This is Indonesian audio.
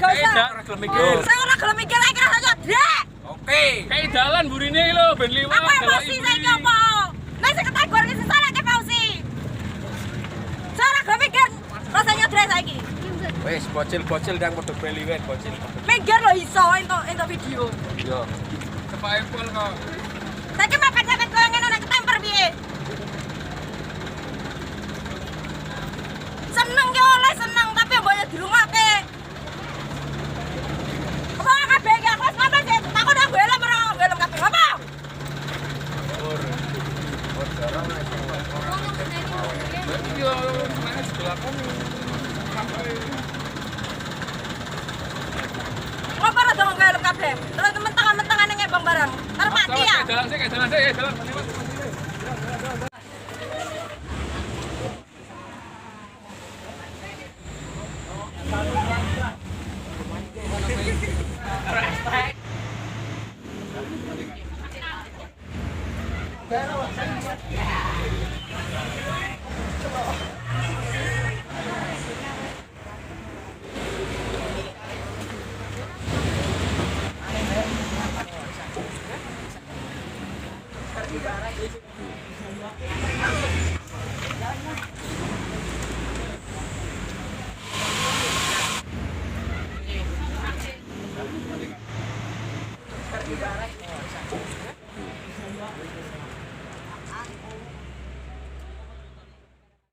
Gak usah. Ora gelem mikir. Saya ora gelem mikir lagi rasanya, Dek. Oke. Kayak jalan burine iki lho ben liwat. Aku emosi saiki opo? Nek sing ketegor iki salah ke emosi. Saya ora gelem mikir rasanya Dek saiki. Wes bocil-bocil yang padha beliwet bocil. Mikir lho iso entuk video. Yo. Cepake pol kok. Saiki mepet-mepet koyo ngene nek ketemper piye? Seneng yo oleh seneng tapi mbok dirungake. Apa kabeh iki aku wis ngomong sih, takon aku helm ora helm kabeh apa? Or jarang nek. Yo, mana sebelah kamu. Sampai Apa ora dong helm kabeh? Terus mentang-mentangan ngebang barang. Arep mati ya? jalan sih, jalan. Ibarat